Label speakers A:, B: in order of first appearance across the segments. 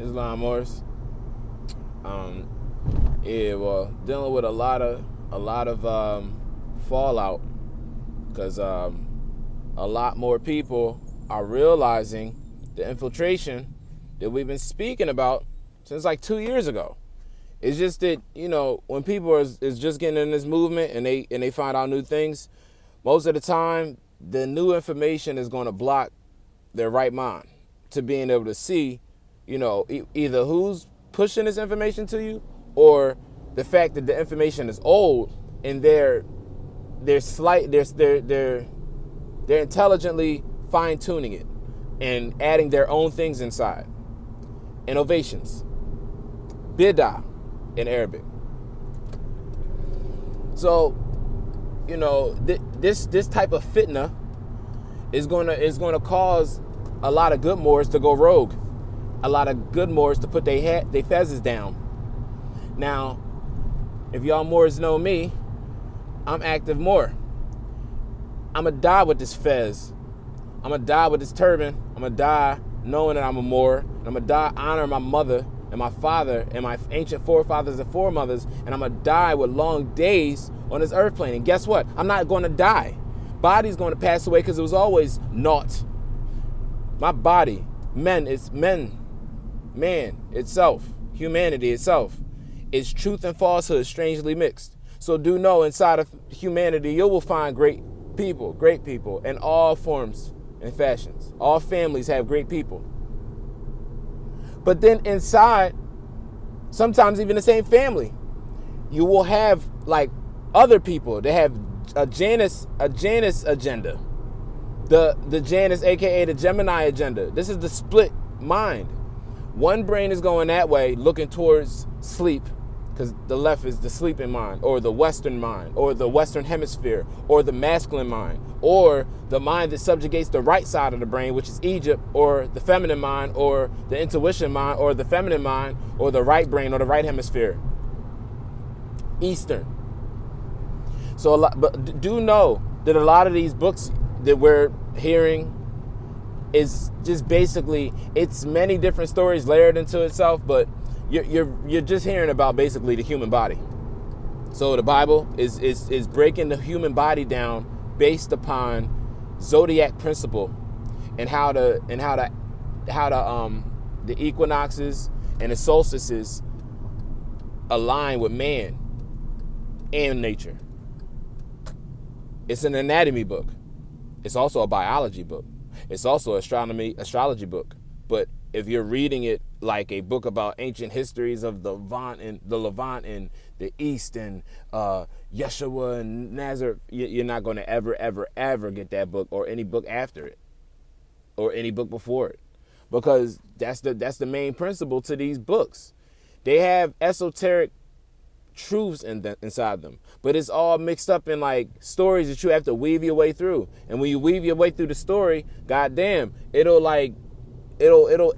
A: Islam Morris. Yeah, well, dealing with a lot of fallout because a lot more people are realizing the infiltration that we've been speaking about since like 2 years ago. It's just that, when people is just getting in this movement and they find out new things, most of the time the new information is going to block their right mind to being able to see, either who's pushing this information to you or the fact that the information is old and they're intelligently fine tuning it and adding their own things inside. Innovations, bid'ah in Arabic. So, this type of fitna is gonna cause a lot of good Moors to go rogue, a lot of good Moors to put their fezzes down. Now, if y'all Moors know me, I'm active Moor. I'ma die with this fez. I'ma die with this turban. I'ma die knowing that I'm a Moor. And I'ma die honoring my mother and my father and my ancient forefathers and foremothers. And I'ma die with long days on this earth plane. And guess what? I'm not going to die. Body's going to pass away because it was always naught. My body, man itself, humanity itself, is truth and falsehood strangely mixed. So do know inside of humanity, you will find great people in all forms and fashions. All families have great people. But then inside, sometimes even the same family, you will have like other people that have a Janus agenda. The Janus, aka the Gemini agenda. This is the split mind. One brain is going that way, looking towards sleep, because the left is the sleeping mind, or the Western mind, or the Western hemisphere, or the masculine mind, or the mind that subjugates the right side of the brain, which is Egypt, or the feminine mind, or the intuition mind, or the feminine mind, or the right brain, or the right hemisphere, Eastern. So, but do know that a lot of these books that we're hearing is just basically, it's many different stories layered into itself, but you're just hearing about basically the human body. So the Bible is breaking the human body down based upon zodiac principle and how the equinoxes and the solstices align with man and nature. It's an anatomy book. It's also a biology book. It's also an astrology book. But if you're reading it like a book about ancient histories of the Levant and the East and Yeshua and Nazareth, you're not going to ever get that book or any book after it or any book before it, because that's the main principle to these books. They have esoteric truths inside them, but it's all mixed up in like stories that you have to weave your way through. And when you weave your way through the story, goddamn, it'll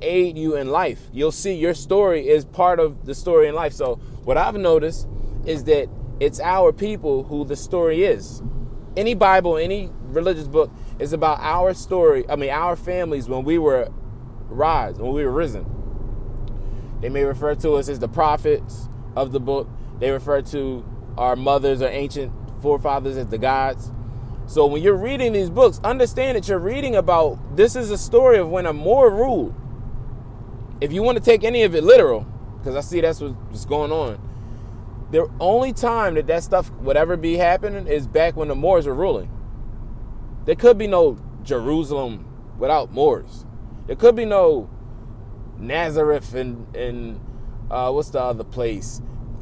A: aid you in life. You'll see your story is part of the story in life. So what I've noticed is that it's our people who the story is. Any Bible, any religious book is about our story. I mean, our families when we were risen. They may refer to us as the prophets of the book. They refer to our mothers or ancient forefathers as the gods. So when you're reading these books, understand that you're reading about, this is a story of when a Moor ruled. If you want to take any of it literal, because I see that's what's going on, the only time that stuff would ever be happening is back when the Moors were ruling. There could be no Jerusalem without Moors. There could be no Nazareth and what's the other place?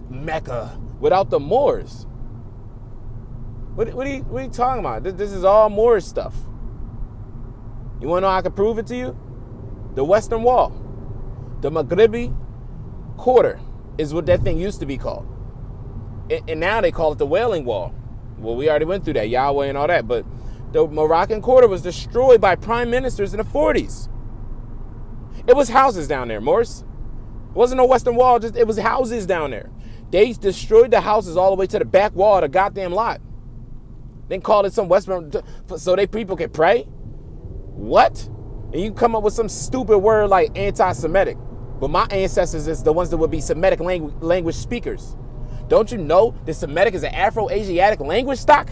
A: Mecca without the Moors. What are you talking about? This is all Moorish stuff. You want to know how I can prove it to you? The Western Wall. The Maghribi Quarter is what that thing used to be called. And now they call it the Wailing Wall. Well, we already went through that, Yahweh and all that. But the Moroccan Quarter was destroyed by prime ministers in the 40s. It was houses down there, Morris. It wasn't no Western Wall, it was houses down there. They destroyed the houses all the way to the back wall of the goddamn lot. Then called it some Western, so they people can pray? What? And you come up with some stupid word like anti-Semitic. But my ancestors is the ones that would be Semitic language speakers. Don't you know that Semitic is an Afro-Asiatic language stock?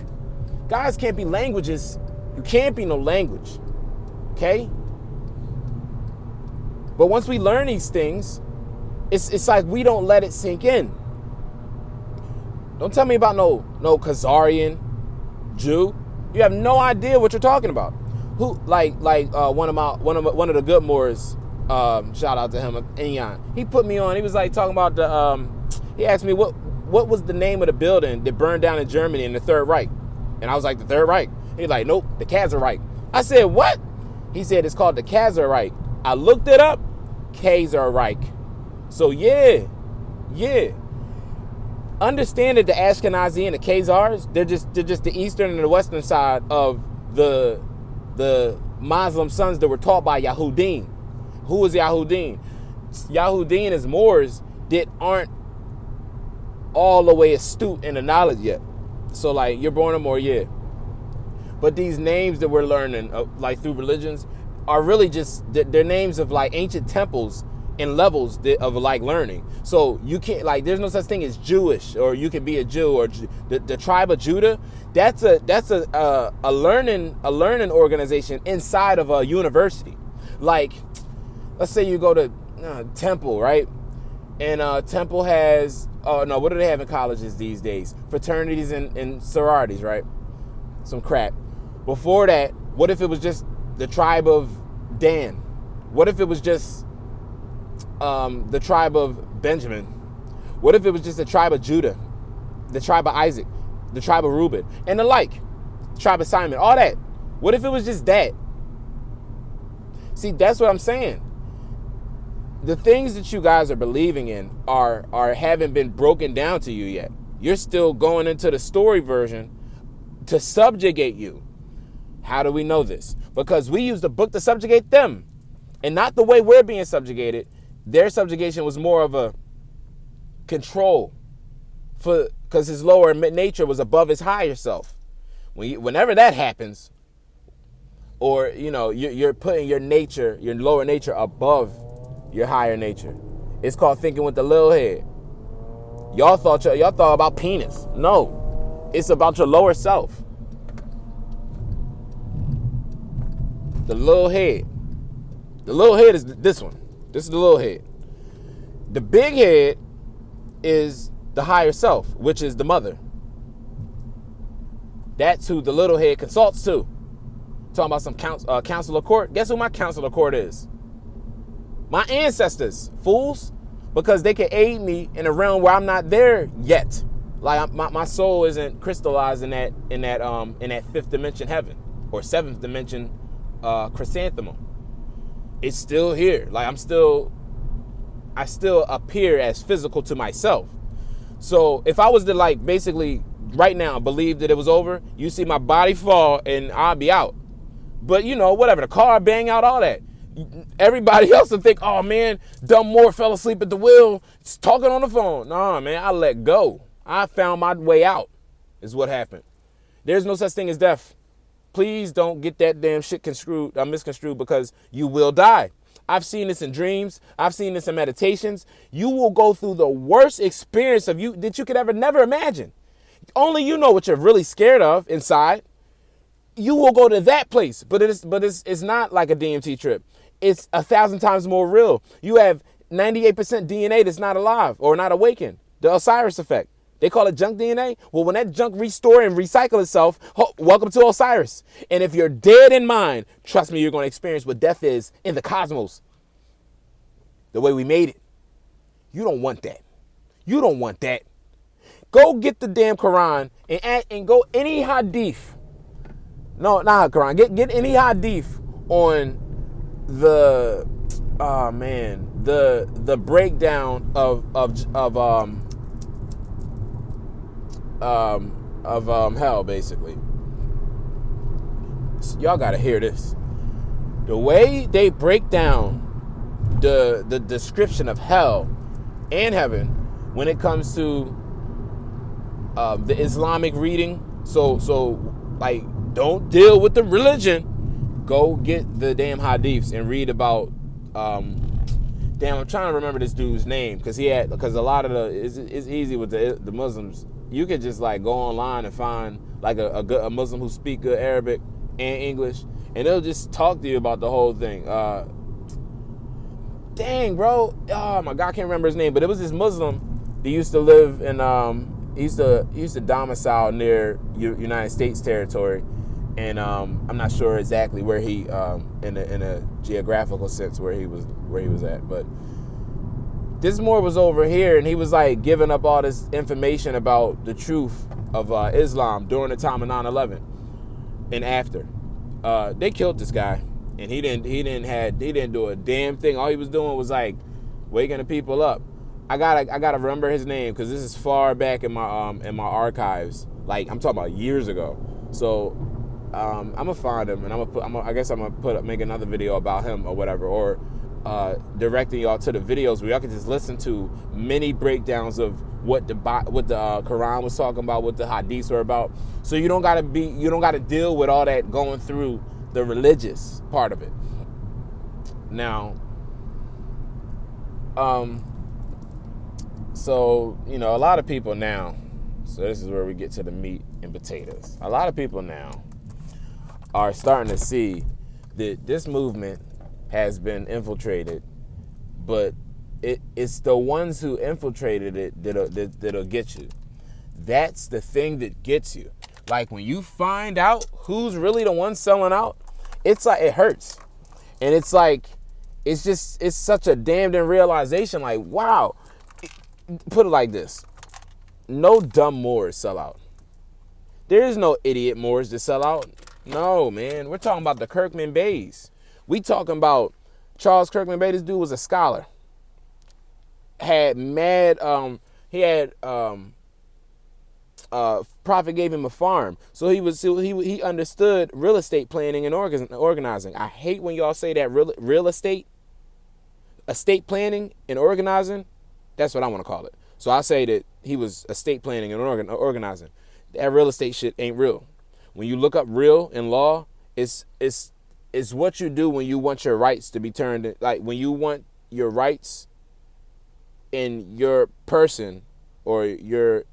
A: Guys can't be languages. You can't be no language. Okay? But once we learn these things, it's like we don't let it sink in. Don't tell me about no Khazarian Jew. You have no idea what you're talking about. Who one of the good Moors, shout out to him, Inyan. He put me on. He was like talking about he asked me what was the name of the building that burned down in Germany in the Third Reich, and I was like, the Third Reich. He's like, nope, the Kaiserreich. I said, what? He said it's called the Kaiserreich. I looked it up, Kaiserreich. So yeah. Understand that the Ashkenazi and the Khazars, they're just the eastern and the western side of the Muslim sons that were taught by Yahudim. Who is Yahudim? Yahudim is Moors that aren't all the way astute in the knowledge yet. So like, you're born a Moor, yeah. But these names that we're learning, like through religions, are really just they're names of like ancient temples and levels of like learning. So you can't, like, there's no such thing as Jewish, or you can be a Jew, or the tribe of Judah. That's a learning organization inside of a university. Like, let's say you go to Temple, right? And Temple has what do they have in colleges these days? Fraternities and sororities, right? Some crap. Before that, what if it was just the tribe of Dan? What if it was just the tribe of Benjamin? What if it was just the tribe of Judah, the tribe of Isaac, the tribe of Reuben, and the like, the tribe of Simon, all that? What if it was just that? See, that's what I'm saying. The things that you guys are believing in are haven't been broken down to you yet. You're still going into the story version to subjugate you. How do we know this? Because we use the book to subjugate them, and not the way we're being subjugated. Their subjugation was more of a control, because his lower nature was above his higher self. Whenever that happens, or you're putting your nature, your lower nature, above your higher nature, it's called thinking with the little head. Y'all thought about penis. No, it's about your lower self. The little head. The little head is this one. This is the little head. The big head is the higher self, which is the mother. That's who the little head consults to. Talking about some council of court. Guess who my council of court is? My ancestors, fools. Because they can aid me in a realm where I'm not there yet. Like my soul isn't crystallized in that fifth dimension heaven, or seventh dimension chrysanthemum. It's still here. Like I still appear as physical to myself. So if I was to, like, basically right now believe that it was over, you see my body fall and I'll be out. But whatever, the car bang out, all that. Everybody else will think, oh man, dumb Moore fell asleep at the wheel, talking on the phone. Nah, man, I let go. I found my way out, is what happened. There's no such thing as death. Please don't get that damn shit misconstrued, because you will die. I've seen this in dreams. I've seen this in meditations. You will go through the worst experience that you could never imagine. Only you know what you're really scared of inside. You will go to that place, but it's not like a DMT trip. It's 1,000 times more real. You have 98% DNA that's not alive or not awakened. The Osiris effect. They call it junk DNA. Well, when that junk restore and recycle itself, welcome to Osiris. And if you're dead in mind, trust me, you're going to experience what death is in the cosmos. The way we made it. You don't want that. You don't want that. Go get the damn Quran and go any hadith. No, not Quran. Get any hadith on the breakdown of hell, basically. So y'all gotta hear this. The way they break down the description of hell and heaven when it comes to the Islamic reading. So like, don't deal with the religion. Go get the damn hadiths and read about damn, I'm trying to remember this dude's name because a lot of it's easy with the Muslims. You could just like go online and find like a Muslim who speak good Arabic and English, and they'll just talk to you about the whole thing. Dang, bro, oh my God, I can't remember his name, but it was this Muslim that used to live in he used to domicile near United States territory, and I'm not sure exactly where he in a geographical sense where he was at, but this Moore was over here, and he was like giving up all this information about the truth of Islam during the time of 9/11 and after. They killed this guy, and he didn't do a damn thing. All he was doing was like waking the people up. I gotta remember his name because this is far back in my archives. Like I'm talking about years ago. So I'm gonna find him, and I guess I'm gonna make another video about him or whatever, or directing y'all to the videos where y'all can just listen to many breakdowns of what the Quran was talking about, what the hadiths were about. So you don't gotta deal with all that going through the religious part of it. Now, so a lot of people now. So this is where we get to the meat and potatoes. A lot of people now are starting to see that this movement has been infiltrated, but it's the ones who infiltrated it that'll get you. That's the thing that gets you. Like when you find out who's really the one selling out, it's like it hurts. And it's like it's such a damn realization, like, wow. Put it like this. No dumb Moors sell out. There is no idiot Moors that sell out. No, man. We're talking about the Kirkman Bays. We talking about Charles Kirkman Bay. This dude was a scholar. Had mad, Prophet gave him a farm. So he understood real estate planning and organizing. I hate when y'all say that real estate planning and organizing. That's what I want to call it. So I say that he was estate planning and organizing. That real estate shit ain't real. When you look up real in law, it's what you do when you want your rights to be turned, like when you want your rights in your person or your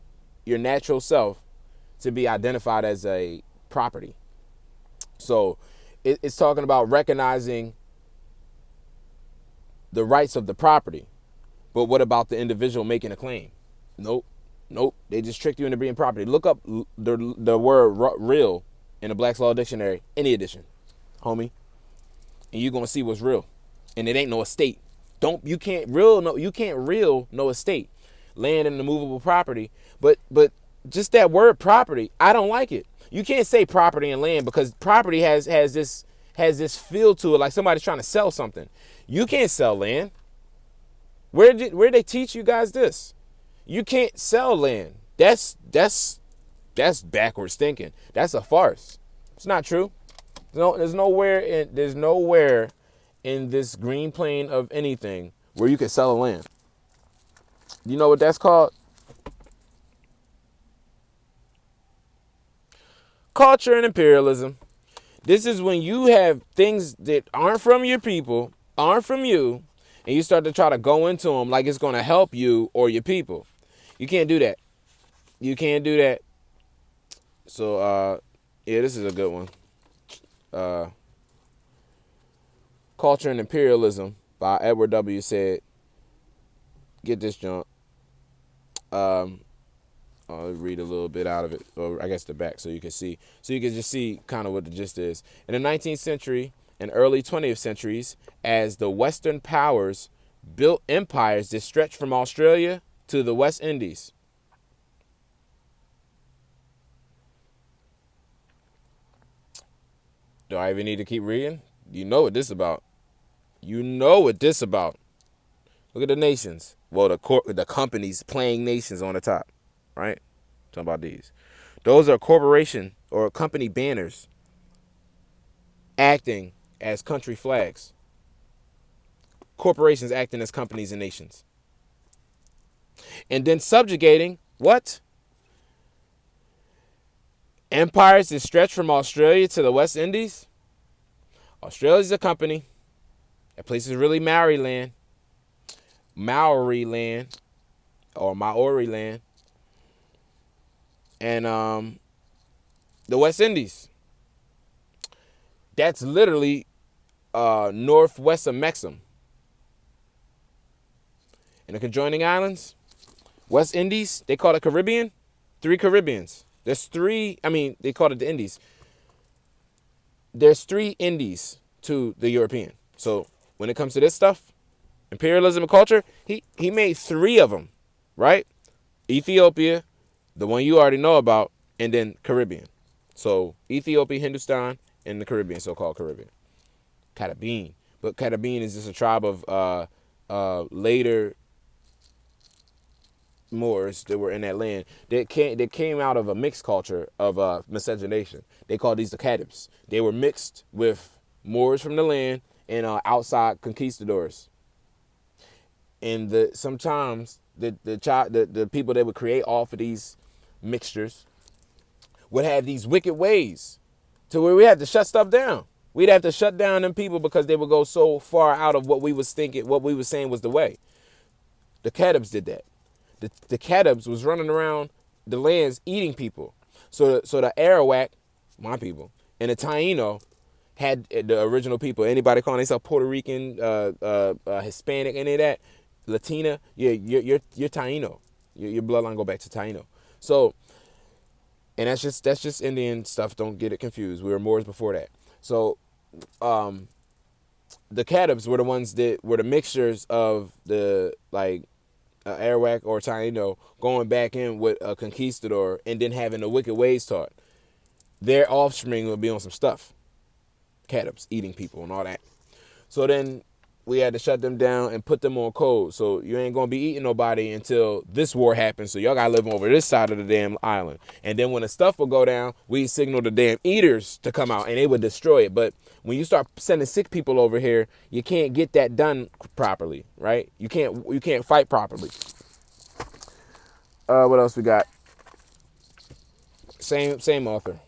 A: natural self to be identified as a property. So it's talking about recognizing the rights of the property. But what about the individual making a claim? Nope. They just tricked you into being property. Look up the word real in the Black's Law Dictionary, any edition, homie, and you're gonna see what's real. And it ain't no estate. You can't real no estate. Land and immovable property. But just that word property, I don't like it. You can't say property and land because property has this feel to it, like somebody's trying to sell something. You can't sell land. Where they teach you guys this? You can't sell land. That's backwards thinking. That's a farce. It's not true. There's nowhere in this green plane of anything where you can sell a land. You know what that's called? Culture and imperialism. This is when you have things that aren't from your people, aren't from you, and you start to try to go into them like it's going to help you or your people. You can't do that. You can't do that. So, yeah, this is a good one. Culture and Imperialism by Edward W. Said. Get this junk. I'll read a little bit out of it, or I guess the back, so you can see. So you can just see kind of what the gist is. In the 19th century and early 20th centuries, as the Western powers built empires that stretched from Australia to the West Indies. Do I even need to keep reading? You know what this about. You know what this about. Look at the nations. Well, the companies playing nations on the top, right? Talking about these. Those are corporation or company banners acting as country flags. Corporations acting as companies and nations. And then subjugating what? Empires that stretch from Australia to the West Indies. Australia's a company. That place is really Maryland. Maori land or Maori land, and the West Indies. That's literally northwest of Mexico. And the conjoining islands, West Indies, they call it Caribbean. 3 Caribbeans. There's 3, I mean, they call it the Indies. There's 3 Indies to the European. So when it comes to this stuff, imperialism and culture, he made 3 of them, right? Ethiopia, the one you already know about, and then Caribbean. So Ethiopia, Hindustan, and the Caribbean, so-called Caribbean. Caribbean. But Caribbean is just a tribe of later Moors that were in that land that came out of a mixed culture of miscegenation. They called these the Caribs. They were mixed with Moors from the land and outside conquistadors. And sometimes the people that would create off of these mixtures would have these wicked ways to where we had to shut stuff down. We'd have to shut down them people because they would go so far out of what we was thinking, what we was saying was the way. The Caribs did that. The Caribs was running around the lands eating people. So the Arawak, my people, and the Taino had the original people. Anybody calling themselves Puerto Rican, Hispanic, any of that, Latina, yeah, you're Taino. Your bloodline go back to Taino. So, and that's just Indian stuff. Don't get it confused. We were Moors before that. So, the Caribs were the ones that were the mixtures of the Arawak or Taino going back in with a conquistador and then having the wicked ways taught. Their offspring would be on some stuff. Caribs, eating people and all that. So then we had to shut them down and put them on code. So you ain't going to be eating nobody until this war happens. So y'all got to live over this side of the damn island. And then when the stuff will go down, we signal the damn eaters to come out and they would destroy it. But when you start sending sick people over here, you can't get that done properly, right? You can't fight properly. What else we got? Same author.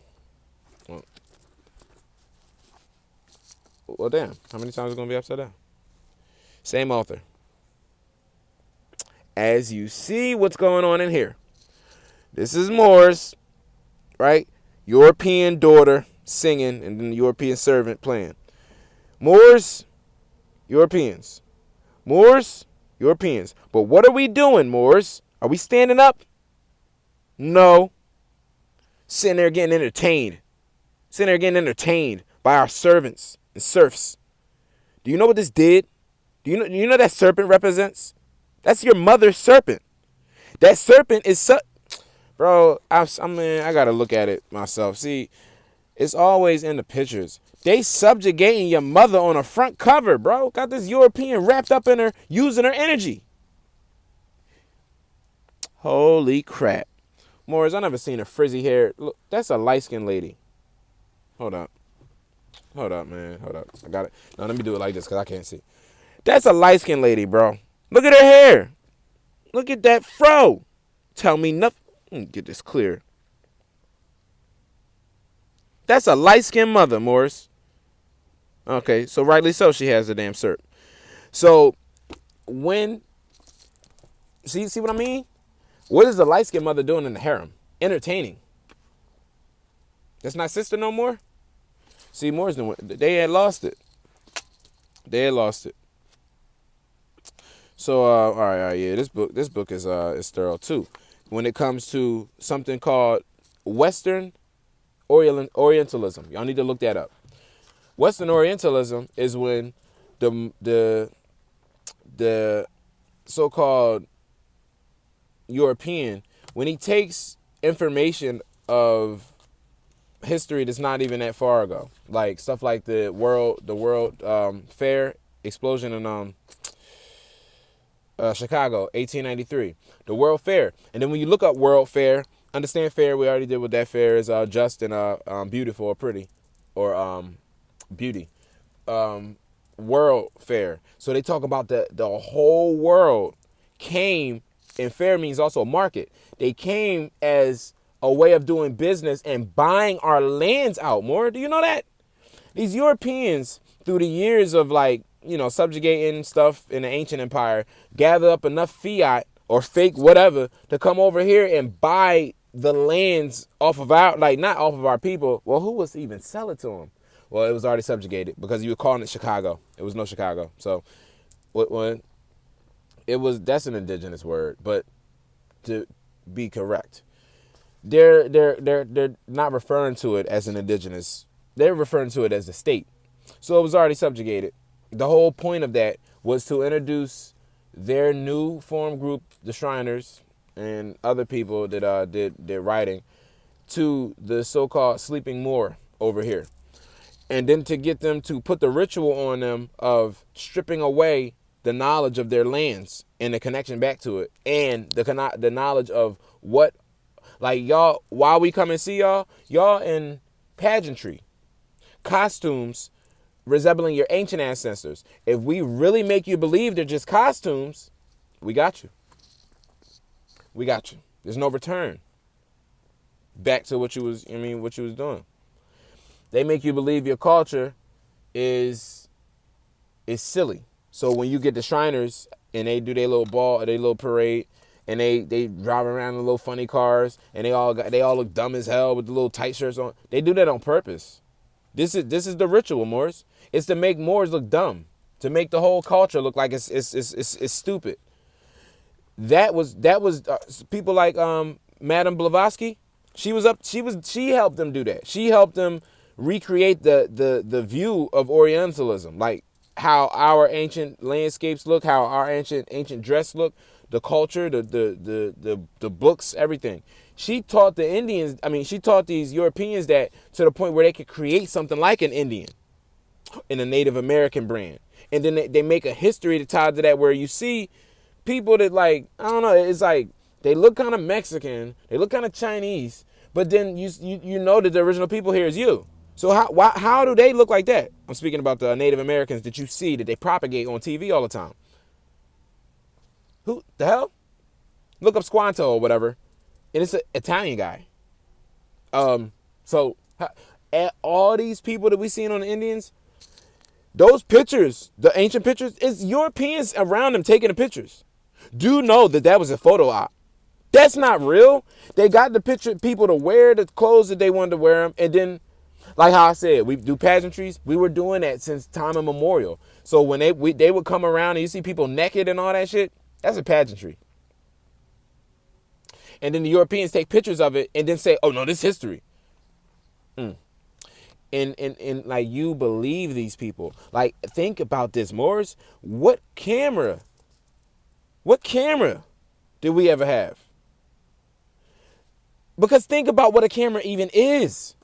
A: Well, damn. How many times is it going to be upside down? Same author. As you see what's going on in here. This is Moors, right? European daughter singing and then the European servant playing. Moors, Europeans. Moors, Europeans. But what are we doing, Moors? Are we standing up? No. Sitting there getting entertained. Sitting there getting entertained by our servants and serfs. Do you know what this did? Do you know that serpent represents? That's your mother's serpent. That serpent is bro, I gotta look at it myself. See, it's always in the pictures. They subjugating your mother on a front cover, bro. Got this European wrapped up in her, using her energy. Holy crap. Morris, I never seen a frizzy hair. Look, that's a light-skinned lady. Hold up, man. Hold up. I got it. Now, let me do it like this because I can't see. That's a light-skinned lady, bro. Look at her hair. Look at that fro. Tell me nothing. Let me get this clear. That's a light-skinned mother, Morris. Okay, so rightly so, she has a damn cert. So, when... See what I mean? What is the light-skinned mother doing in the harem? Entertaining. That's not sister no more? See, Morris, they had lost it. So, all right, yeah, this book is thorough too. When it comes to something called Western Orientalism, y'all need to look that up. Western Orientalism is when the so-called European, when he takes information of history that's not even that far ago, like stuff like the world fair explosion in Chicago, 1893, the World Fair. And then when you look up World Fair, understand fair, we already did what that fair is, just and beautiful or pretty, or beauty. World Fair. So they talk about the whole world came, and fair means also market. They came as a way of doing business and buying our lands out more. Do you know that? These Europeans, through the years of subjugating stuff in the ancient empire, gather up enough fiat or fake whatever to come over here and buy the lands off of our, like, not off of our people. Well, who was even sell it to them? Well, it was already subjugated because you were calling it Chicago. It was no Chicago. So when it was, that's an indigenous word, but to be correct, they're not referring to it as an indigenous. They're referring to it as a state. So it was already subjugated. The whole point of that was to introduce their new form group, the Shriners, and other people that did their writing, to the so-called sleeping Moor over here. And then to get them to put the ritual on them of stripping away the knowledge of their lands and the connection back to it, and the knowledge of what, like, y'all, while we come and see y'all in pageantry, costumes resembling your ancient ancestors. If we really make you believe they're just costumes, we got you. We got you. There's no return back to what you was doing. They make you believe your culture is silly. So when you get the Shriners and they do their little ball, their little parade, and they drive around in little funny cars, and they all look dumb as hell with the little tight shirts on. They do that on purpose. This is the ritual, Moors. It's to make Moors look dumb, to make the whole culture look like it's stupid. That was people like Madame Blavatsky. She helped them do that. She helped them recreate the view of Orientalism, like how our ancient landscapes look, how our ancient dress look, the culture, the books, everything. She taught the Indians, she taught these Europeans that to the point where they could create something like an Indian in a Native American brand. And then they make a history tied to that, where you see people that, like, I don't know, it's like they look kind of Mexican, they look kind of Chinese, but then you know that the original people here is you. So how do they look like that? I'm speaking about the Native Americans that you see that they propagate on TV all the time. Who the hell? Look up Squanto or whatever, and it's an Italian guy. So all these people that we seen on the Indians, those pictures, the ancient pictures, it's Europeans around them taking the pictures. Do know that was a photo op. That's not real. They got the picture people to wear the clothes that they wanted to wear them, and then, like how I said, we do pageantries. We were doing that since time immemorial. So when they would come around and you see people naked and all that shit, that's a pageantry. And then the Europeans take pictures of it and then say, "Oh no, this is history." And like, you believe these people. Like, think about this, Moors. What camera did we ever have? Because think about what a camera even is.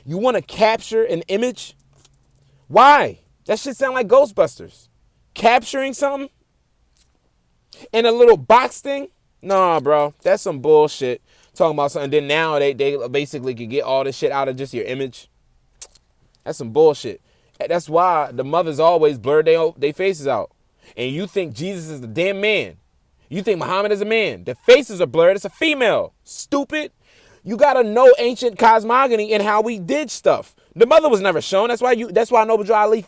A: You want to capture an image? Why? That shit sound like Ghostbusters. Capturing something in a little box thing? Nah, bro. That's some bullshit. Talking about something. Then now they basically can get all this shit out of just your image. That's some bullshit. That's why the mothers always blur their faces out. And you think Jesus is the damn man. You think Muhammad is a man. The faces are blurred. It's a female. Stupid. You gotta know ancient cosmogony and how we did stuff. The mother was never shown. That's why Noble Drew Ali,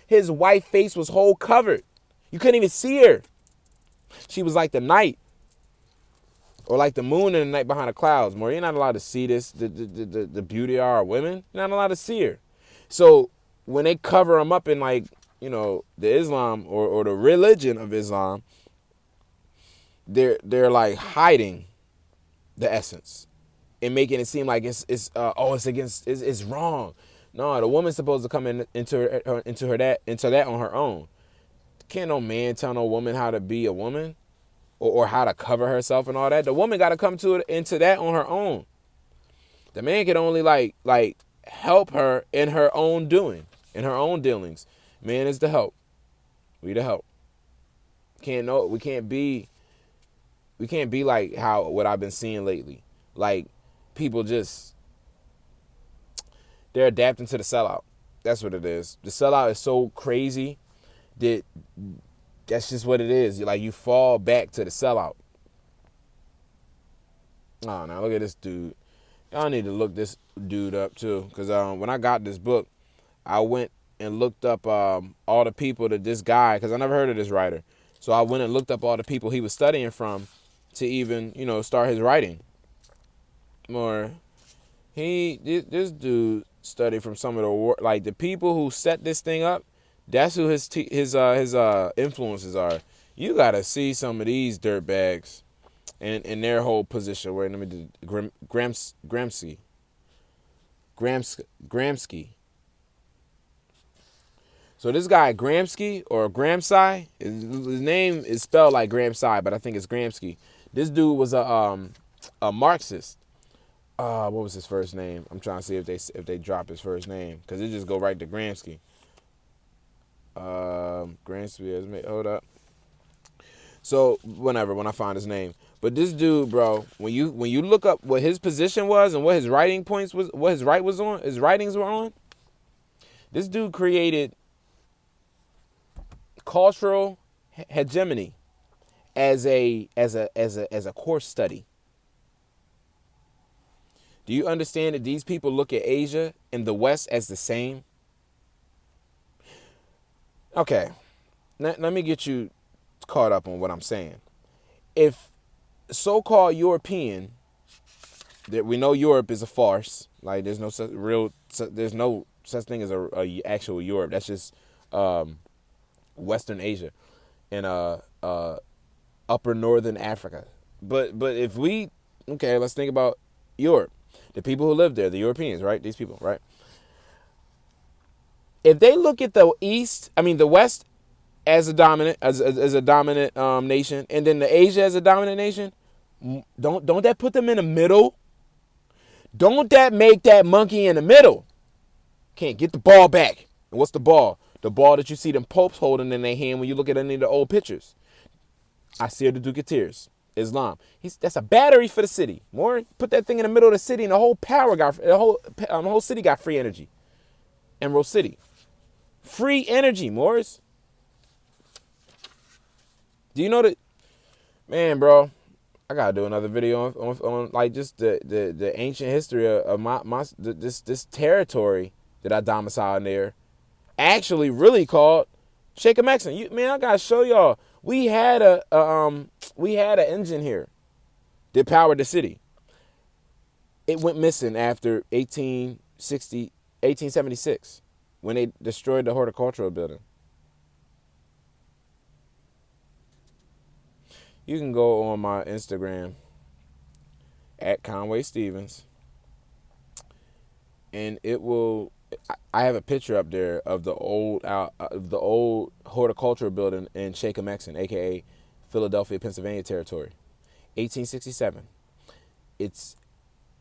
A: his wife face was whole covered. You couldn't even see her. She was like the night, or like the moon in the night behind the clouds. More, you're not allowed to see this. The beauty of our women. You're not allowed to see her. So when they cover them up in, like, the Islam or the religion of Islam, they're like hiding the essence and making it seem like it's wrong. No, the woman's supposed to come into that on her own. Can't no man tell no woman how to be a woman or how to cover herself and all that. The woman got to come into that on her own. The man can only like help her in her own doing, in her own dealings. Man is the help. We the help. We can't be like what I've been seeing lately. Like, people they're adapting to the sellout. That's what it is. The sellout is so crazy that's just what it is. Like, you fall back to the sellout. Oh, now look at this dude. Y'all need to look this dude up too, because when I got this book, I went and looked up all the people that this guy, because I never heard of this writer. So I went and looked up all the people he was studying from to even, start his writing. More, this dude studied from some of the the people who set this thing up. That's who his influences are. You gotta see some of these dirtbags and their whole position. Wait, let me do Gramsci. So this guy Gramsci or Gramsci, his name is spelled like Gramsci, but I think it's Gramsci. This dude was a Marxist. What was his first name? I'm trying to see if they drop his first name, because it just go right to Gramsci. Gramsci, hold up. So when I find his name. But this dude, bro, when you look up what his position was and what his writing points was, what his writings were on, this dude created cultural hegemony as a course study. Do you understand that these people look at Asia and the West as the same? Okay, let me get you caught up on what I'm saying. If so-called European, that we know Europe is a farce, like there's no such thing as a actual Europe. That's just Western Asia and upper northern Africa. But if let's think about Europe. The people who live there, the Europeans, right? These people, right? If they look at the West as a dominant nation, and then the Asia as a dominant nation, don't that put them in the middle? Don't that make that monkey in the middle? Can't get the ball back. And what's the ball? The ball that you see them popes holding in their hand when you look at any of the old pictures. I see the Duke of Tears. Islam. That's a battery for the city. More, put that thing in the middle of the city, and the whole city got free energy. Emerald City, free energy. Morris, do you know that? Man, bro, I gotta do another video on like just the ancient history of this territory that I domiciled there. Actually, really called Shaker Maxon. Man, I gotta show y'all. We had an engine here that powered the city. It went missing after 1876 when they destroyed the horticultural building. You can go on my Instagram at Conway Stevens, and it will. I have a picture up there of the old horticultural building in Shaker Maxon, aka Philadelphia, Pennsylvania territory, 1867. It's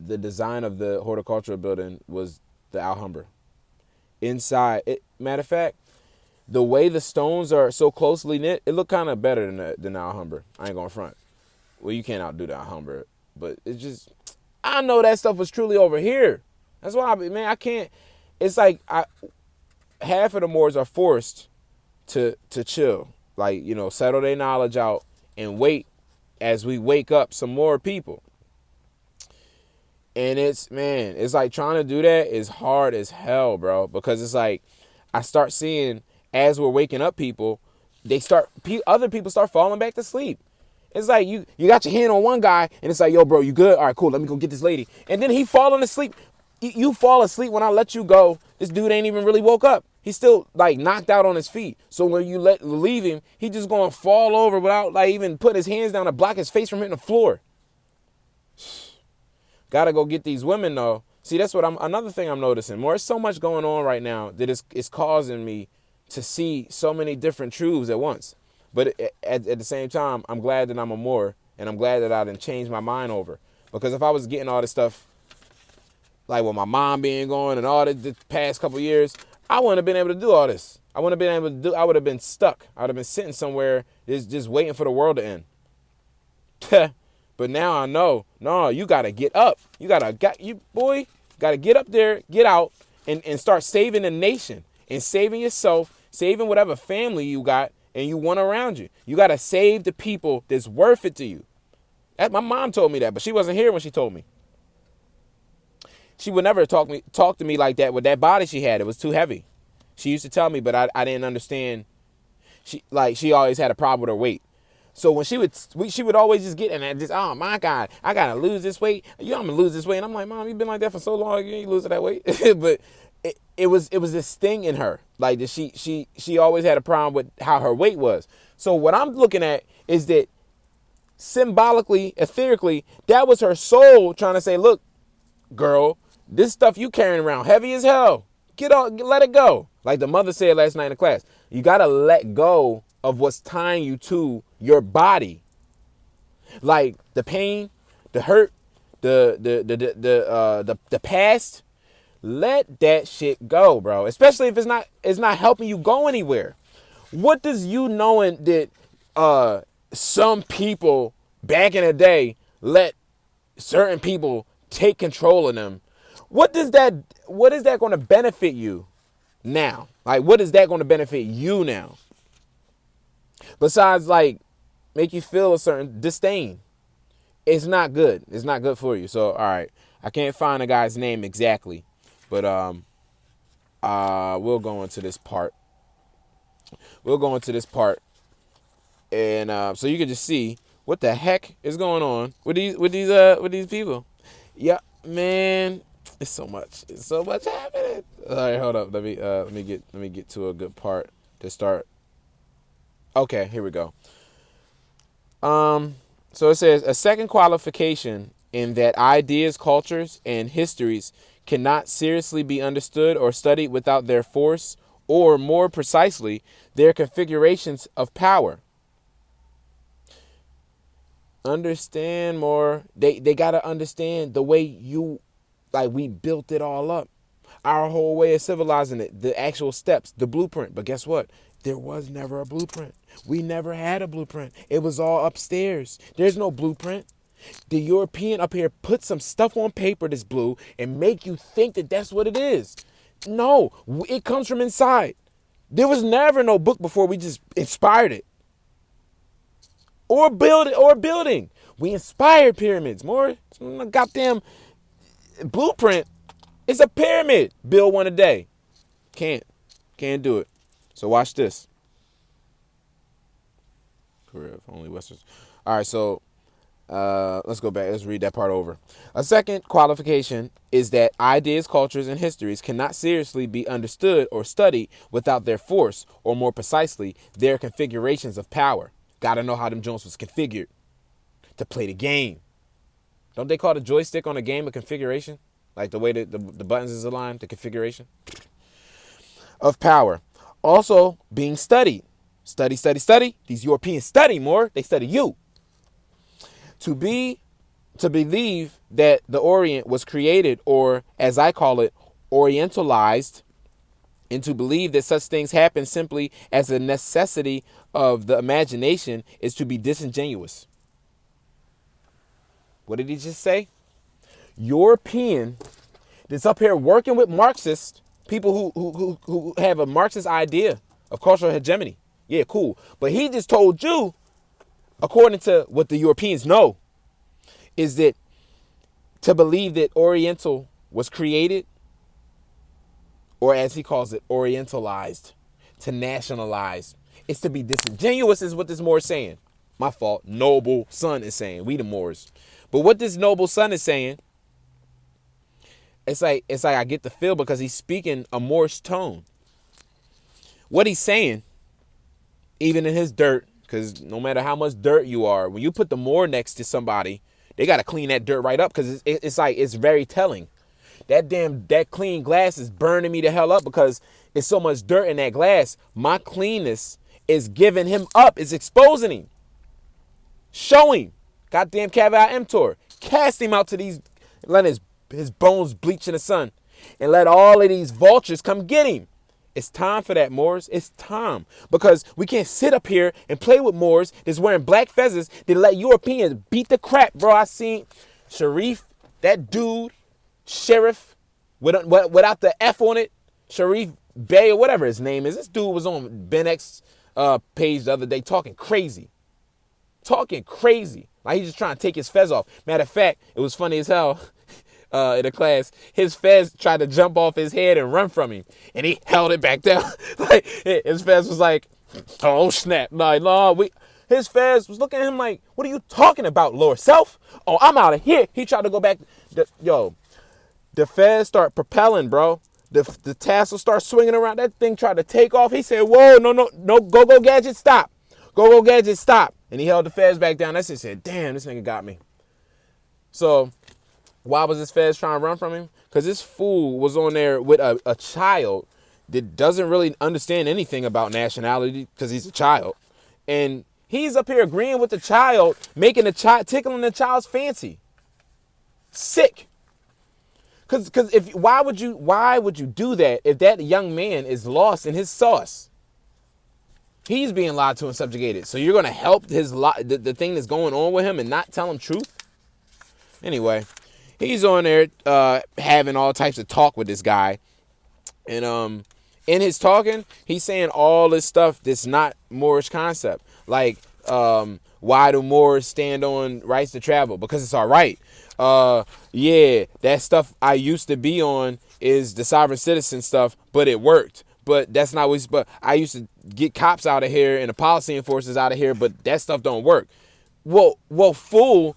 A: the design of the horticultural building was the Alhambra. Inside, matter of fact, the way the stones are so closely knit, it looked kind of better than the Alhambra. I ain't gonna front. Well, you can't outdo the Alhambra, but it's just, I know that stuff was truly over here. That's why, I can't. It's like half of the Moors are forced to chill, like, settle their knowledge out and wait as we wake up some more people. And it's like trying to do that is hard as hell, bro, because it's like I start seeing as we're waking up people, other people start falling back to sleep. It's like you got your hand on one guy and it's like, yo, bro, you good? All right, cool. Let me go get this lady. And then he falling asleep. You fall asleep when I let you go. This dude ain't even really woke up. He's still like knocked out on his feet. So when you leave him, he just gonna fall over without like even putting his hands down to block his face from hitting the floor. Gotta go get these women though. See, that's what another thing I'm noticing. There's so much going on right now that it's causing me to see so many different truths at once. But at the same time, I'm glad that I'm a Moor, and I'm glad that I didn't change my mind over. Because if I was getting all this stuff, like with my mom being gone and all the past couple years, I wouldn't have been able to do all this. I would have been stuck. I would have been sitting somewhere just waiting for the world to end. But now I know, no, you got to get up. You got to get up there, get out, and start saving the nation and saving yourself, saving whatever family you got and you want around you. You got to save the people that's worth it to you. My mom told me that, but she wasn't here when she told me. She would never talk to me like that with that body she had. It was too heavy. She used to tell me, but I didn't understand. She always had a problem with her weight. So when she would always just get in and just, oh my God, I gotta lose this weight. I'm gonna lose this weight. And I'm like, Mom, you've been like that for so long, you ain't losing that weight. But it was this thing in her, like that she always had a problem with how her weight was. So what I'm looking at is that symbolically, etherically, that was her soul trying to say, look, girl, this stuff you carrying around heavy as hell. Get on, let it go. Like the mother said last night in the class, you gotta let go of what's tying you to your body, like the pain, the hurt, the past. Let that shit go, bro. Especially if it's not helping you go anywhere. What does you knowing that some people back in the day let certain people take control of them? What is that going to benefit you now? Like, what is that going to benefit you now? Besides, like, make you feel a certain disdain. It's not good. It's not good for you. So, all right. I can't find the guy's name exactly. But we'll go into this part. And so you can just see what the heck is going on with these people. Yeah, man. It's so much happening. All right, hold up. Let me get to a good part to start. Okay, here we go. So it says a second qualification in that ideas, cultures, and histories cannot seriously be understood or studied without their force, or more precisely, their configurations of power. Understand more. They gotta understand the way we built it all up. Our whole way of civilizing it, the actual steps, the blueprint. But guess what? There was never a blueprint. We never had a blueprint. It was all upstairs. There's no blueprint. The European up here put some stuff on paper that's blue and make you think that that's what it is. No, it comes from inside. There was never no book before we just inspired it. Or building. We inspired pyramids. More goddamn blueprint. It's a pyramid. Build one a day. Can't do it. So watch this. Career of only Westerns. All right, so let's go back. Let's read that part over. A second qualification is that ideas, cultures, and histories cannot seriously be understood or studied without their force, or more precisely, their configurations of power. Gotta know how them Jones was configured to play the game. Don't they call the joystick on a game a configuration? Like the way that the buttons is aligned, the configuration of power. Also being studied. Study. These Europeans study more. They study you. To believe that the Orient was created, or as I call it, orientalized, and to believe that such things happen simply as a necessity of the imagination is to be disingenuous. What did he just say? European that's up here working with Marxists, people who have a Marxist idea of cultural hegemony. Yeah, cool. But he just told you, according to what the Europeans know, is that to believe that Oriental was created, or as he calls it, orientalized, to nationalize, is to be disingenuous, is what this Moore is saying. My fault. Noble son is saying. We the Moors. But what this noble son is saying, it's like I get the feel because he's speaking a Moorish tone. What he's saying, even in his dirt, because no matter how much dirt you are, when you put the Moor next to somebody, they got to clean that dirt right up, because it's very telling. That clean glass is burning me the hell up because it's so much dirt in that glass. My cleanness is giving him up. It's exposing him. Show him. Goddamn Caveat Emptor. Cast him out to these, let his bones bleach in the sun, and let all of these vultures come get him. It's time for that, Moors. It's time. Because we can't sit up here and play with Moors that's wearing black feathers that let Europeans beat the crap. Bro, I seen Sharif, that dude, Sheriff, without the F on it, Sharif Bey or whatever his name is. This dude was on Ben X page the other day talking crazy. Like he's just trying to take his fez off. Matter of fact, it was funny as hell. in the class, his fez tried to jump off his head and run from him, and he held it back down. Like his fez was like, "Oh snap!" Like, no, his fez was looking at him like, "What are you talking about, lower self? Oh, I'm out of here." He tried to go back. The fez start propelling, bro. The tassel starts swinging around. That thing tried to take off. He said, "Whoa, no, go gadget, stop. Go gadget, stop." And he held the fez back down. That shit said, "Damn, this nigga got me." So why was this fez trying to run from him? Because this fool was on there with a child that doesn't really understand anything about nationality because he's a child. And he's up here agreeing with the child, making the child, tickling the child's fancy. Sick. Because why would you do that if that young man is lost in his sauce? He's being lied to and subjugated. So you're gonna help the thing that's going on with him and not tell him truth? Anyway, he's on there having all types of talk with this guy, and in his talking, he's saying all this stuff that's not Moorish concept, like why do Moors stand on rights to travel? Because it's our right. Yeah, that stuff I used to be on is the sovereign citizen stuff, but it worked. But that's not what. But I used to get cops out of here and the policy enforcers out of here, but that stuff don't work. Well, fool.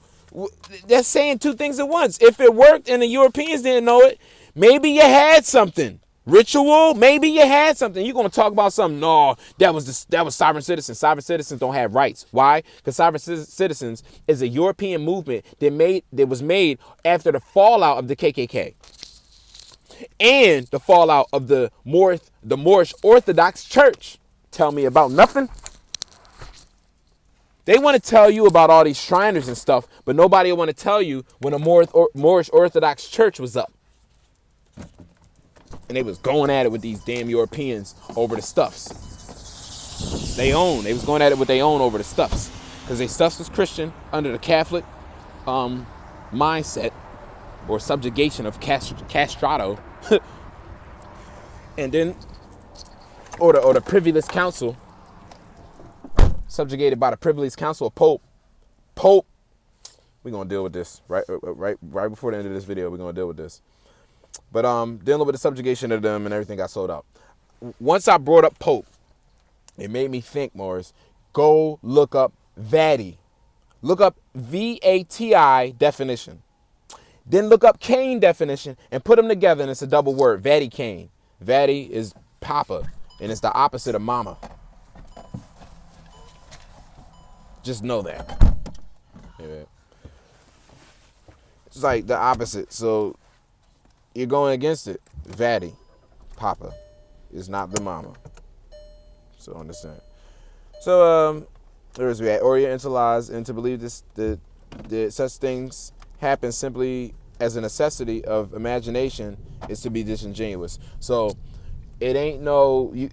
A: That's saying two things at once. If it worked and the Europeans didn't know it, maybe you had something. Ritual, maybe you had something. You're gonna talk about something. No, that was sovereign citizens. Sovereign citizens don't have rights. Why? Because sovereign citizens is a European movement that was made after the fallout of the KKK and the fallout of the Moorish Orthodox Church. Tell me about nothing. They want to tell you about all these Shriners and stuff, but nobody will want to tell you when a Moorish Orthodox Church was up. And they was going at it with these damn Europeans over the stuffs. They was going at it with their own over the stuffs. Because they stuffs was Christian under the Catholic mindset or subjugation of castrato. And then, or the Privyless Council, subjugated by the Privyless Council of Pope, we're going to deal with this right before the end of this video. We're going to deal with this. But dealing with the subjugation of them and everything got sold out. Once I brought up Pope, it made me think, Morris, go look up Vati. Look up VATI definition. Then look up Cain definition and put them together, and it's a double word, Vati Cain. Vati is Papa, and it's the opposite of Mama. Just know that. Yeah. It's like the opposite, so you're going against it. Vati, Papa, is not the mama. So understand. So there's we at Orientalized and to believe that such things happen simply as a necessity of imagination is to be disingenuous. So it ain't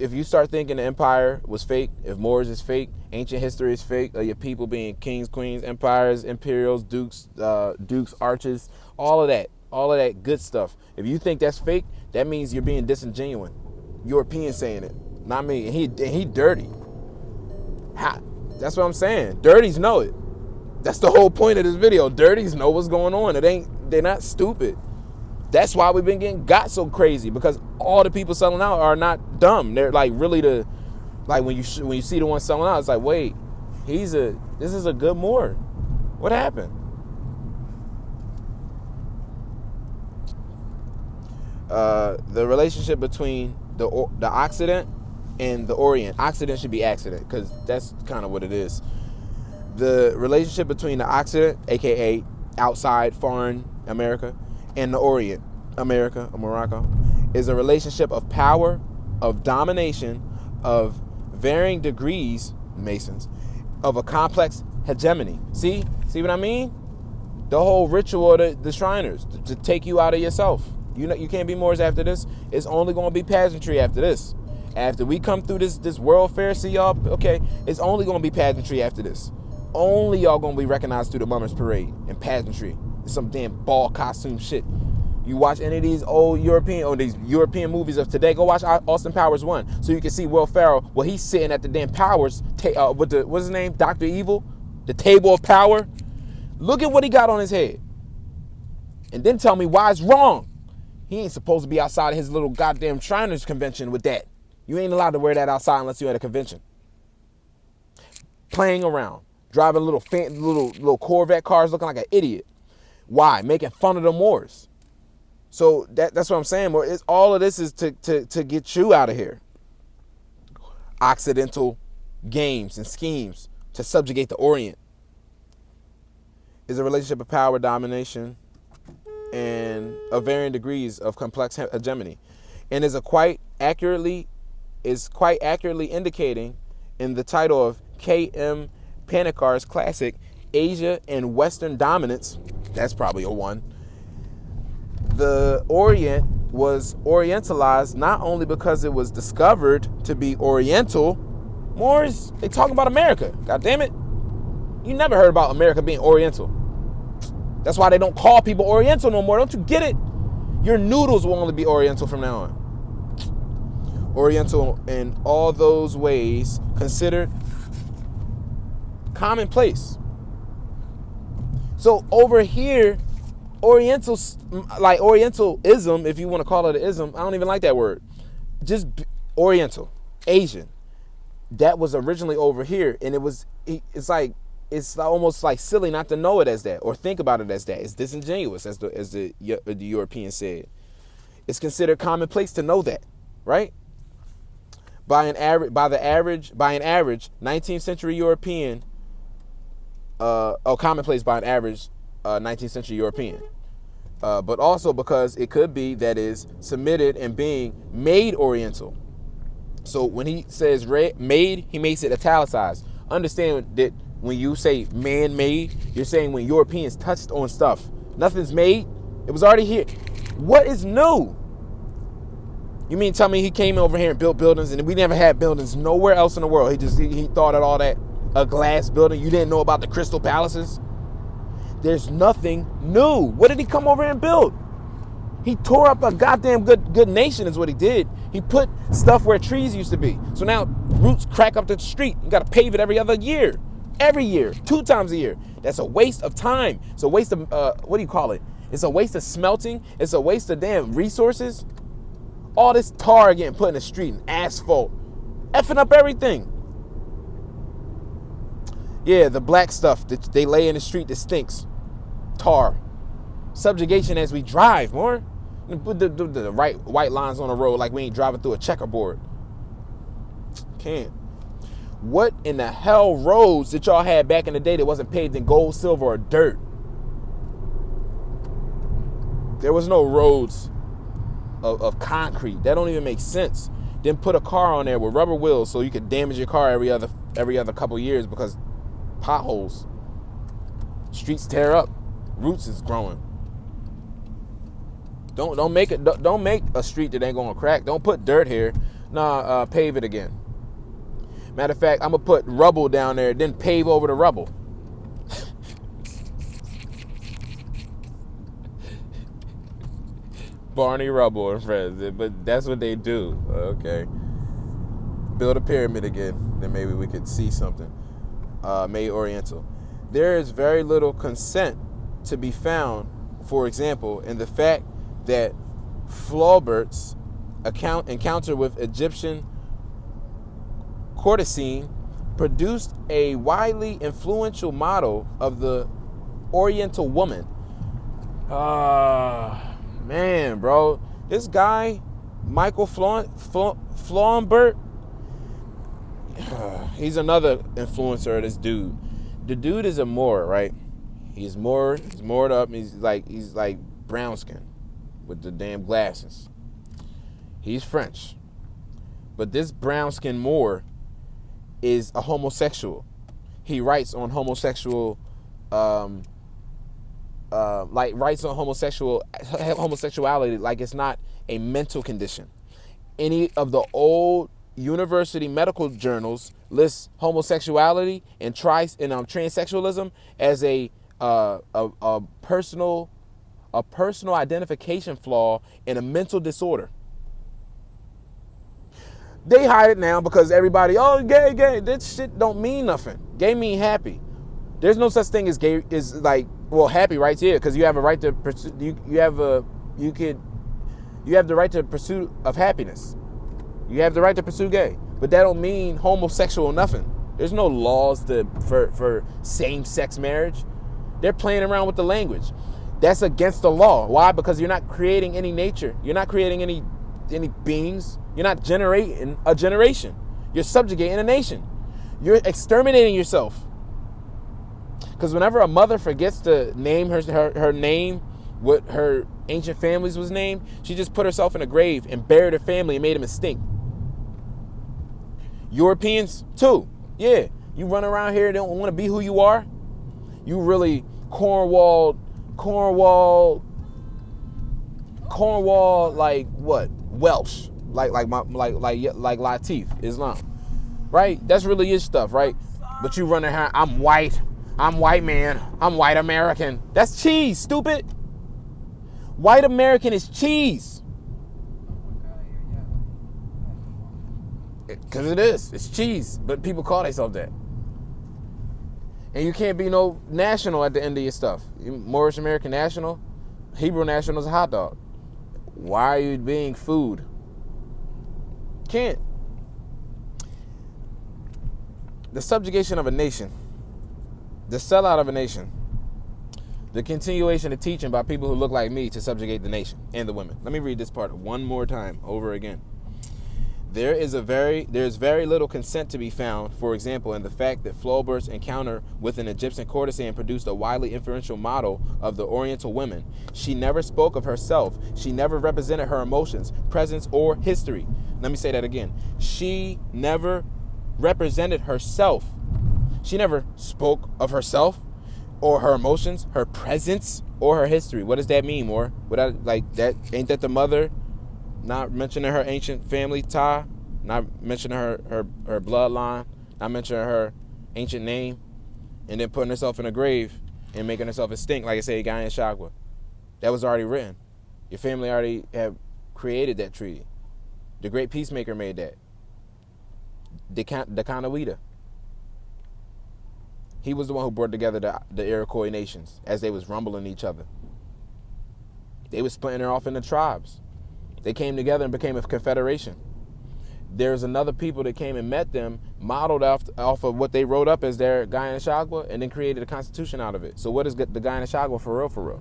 A: if you start thinking the empire was fake, if Moors is fake, ancient history is fake, your people being kings, queens, empires, imperials, dukes, arches, all of that good stuff. If you think that's fake, that means you're being disingenuous. European saying it, not me. And he dirty. That's what I'm saying. Dirties know it. That's the whole point of this video. Dirties know what's going on. They're not stupid. That's why we've been getting got so crazy, because all the people selling out are not dumb. They're like really when you see the one selling out, it's like, wait, this is a good Moor. What happened? The relationship between the Occident and the Orient. Occident should be accident, because that's kind of what it is. The relationship between the Occident, aka outside foreign America, and the Orient, America or Morocco, is a relationship of power, of domination, of varying degrees, Masons, of a complex hegemony. See what I mean? The whole ritual of the Shriners to take you out of yourself. You can't be Moors after this. It's only going to be pageantry after this. After we come through this world fair, see y'all, okay, it's only going to be pageantry after this. Only y'all going to be recognized through the Mummers Parade and pageantry. It's some damn ball costume shit. You watch any of these these European movies of today, go watch Austin Powers 1 so you can see Will Ferrell, he's sitting at the damn Powers, with what's his name, Dr. Evil, the table of power. Look at what he got on his head. and then tell me why it's wrong. He ain't supposed to be outside of his little goddamn Shriners convention with that. You ain't allowed to wear that outside unless you're at a convention. Playing around, driving little Corvette cars, looking like an idiot. Why? Making fun of the Moors. So that's what I'm saying. All of this is to get you out of here. Occidental games and schemes to subjugate the Orient is a relationship of power, domination, and of varying degrees of complex hegemony, and is quite accurately indicating in the title of K.M. Panikar's classic Asia and Western Dominance. That's probably a one. The Orient was orientalized not only because it was discovered to be Oriental. Moors, they talking about America. God damn it. You never heard about America being Oriental. That's why they don't call people Oriental no more. Don't you get it? Your noodles will only be Oriental from now on. Oriental in all those ways considered commonplace. So over here, like Orientalism, if you want to call it an ism, I don't even like that word. Just Oriental, Asian. That was originally over here, and it's almost like silly not to know it as that or think about it as that. It's disingenuous, as the European said. It's considered commonplace to know that, right? By an average 19th century European, commonplace by an average 19th century European. But also because it could be that is submitted and being made Oriental. So when he says made, he makes it italicized. Understand that when you say man-made, you're saying when Europeans touched on stuff. Nothing's made. It was already here. What is new? You mean tell me he came over here and built buildings and we never had buildings nowhere else in the world? He thought of all that, a glass building. You didn't know about the crystal palaces? There's nothing new. What did he come over here and build? He tore up a goddamn good nation is what he did. He put stuff where trees used to be. So now roots crack up the street. You got to pave it every other year. Every year, 2 times a year. That's a waste of time. It's a waste of, what do you call it? It's a waste of smelting. It's a waste of damn resources. All this tar getting put in the street and asphalt. Effing up everything. Yeah, the black stuff that they lay in the street that stinks. Tar. Subjugation as we drive, more. Put the right white lines on the road like we ain't driving through a checkerboard. Can't. What in the hell roads that y'all had back in the day that wasn't paved in gold, silver, or dirt? There was no roads of concrete. That don't even make sense. Then put a car on there with rubber wheels so you could damage your car every other couple years because potholes. Streets tear up. Roots is growing. Don't make a street that ain't gonna crack. Don't put dirt here. Nah, pave it again. Matter of fact, I'm gonna put rubble down there, then pave over the rubble. Barney Rubble and friends, but that's what they do. Okay. Build a pyramid again, then maybe we could see something. Made Oriental. There is very little consent to be found, for example, in the fact that Flaubert's encounter with Egyptian courtesan produced a widely influential model of the Oriental woman. Man, bro. This guy, Michael Flaubert, he's another influencer of this dude. The dude is a Moor, right? He's moored up. He's like brown skin with the damn glasses. He's French. But this brown skin Moor is a homosexual. He writes on homosexuality like it's not a mental condition. Any of the old university medical journals list homosexuality and transsexualism as a personal identification flaw and a mental disorder. They hide it now because everybody, gay. That shit don't mean nothing. Gay mean happy. There's no such thing as gay, is like Well, happy rights here because you have a right to pursue. You have the right to pursue of happiness. You have the right to pursue gay, but that don't mean homosexual nothing. There's no laws for same-sex marriage. They're playing around with the language. That's against the law. Why? Because you're not creating any nature. You're not creating any beings. You're not generating a generation. You're subjugating a nation. You're exterminating yourself. Because whenever a mother forgets to name her name, what her ancient families was named, she just put herself in a grave and buried her family and made them extinct. Europeans too. Yeah, you run around here and don't want to be who you are. You really Cornwall, like what? Welsh, like Latif, Islam, right? That's really his stuff, right? But you running around, I'm white man, I'm white American. That's cheese, stupid. White American is cheese. Because it is. It's cheese. But people call themselves that. And you can't be no national at the end of your stuff. Moorish American national, Hebrew national is a hot dog. Why are you being food? Can't. The subjugation of a nation, the sellout of a nation, the continuation of teaching by people who look like me to subjugate the nation and the women. Let me read this part one more time, over again. There's very little consent to be found, for example, in the fact that Flaubert's encounter with an Egyptian courtesan produced a widely influential model of the Oriental women. She never spoke of herself. She never represented her emotions, presence, or history. Let me say that again. She never represented herself. She never spoke of herself or her emotions, her presence, or her history. What does that mean, more? Like that? Ain't that the mother? Not mentioning her ancient family tie, not mentioning her bloodline, not mentioning her ancient name, and then putting herself in a grave and making herself extinct, like I say, Guy and Shagwa. That was already written. Your family already have created that treaty. The great peacemaker made that. Decanawida. He was the one who brought together the Iroquois nations as they was rumbling each other. They was splitting her off into tribes. They came together and became a confederation. There's another people that came and met them, modeled off of what they wrote up as their Guy and Shagwa, and then created a constitution out of it. So what is the Guy and Shagwa for real?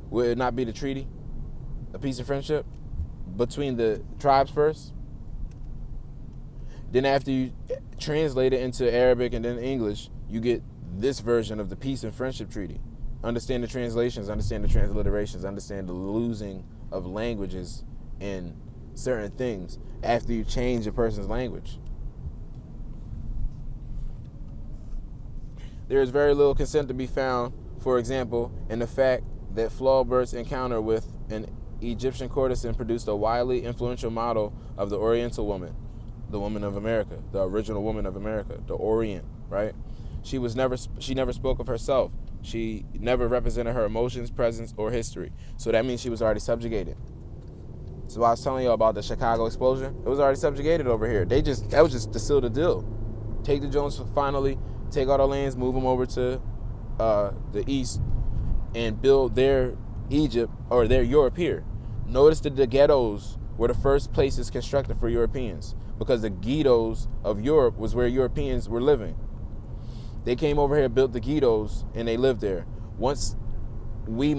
A: Would it not be the treaty? A peace and friendship between the tribes first? Then after you translate it into Arabic and then English, you get this version of the peace and friendship treaty. Understand the translations, understand the transliterations, understand the losing of languages in certain things after you change a person's language. There is very little consent to be found, for example, in the fact that Flaubert's encounter with an Egyptian courtesan produced a widely influential model of the Oriental woman, the woman of America, the original woman of America, the Orient, right? She never spoke of herself. She never represented her emotions, presence, or history. So that means she was already subjugated. So I was telling you about the Chicago explosion. It was already subjugated over here. That was just to seal the deal. Take the Jones finally, take all the lands, move them over to the east, and build their Egypt or their Europe here. Notice that the ghettos were the first places constructed for Europeans because the ghettos of Europe was where Europeans were living. They came over here, built the ghettos, and they lived there. Once we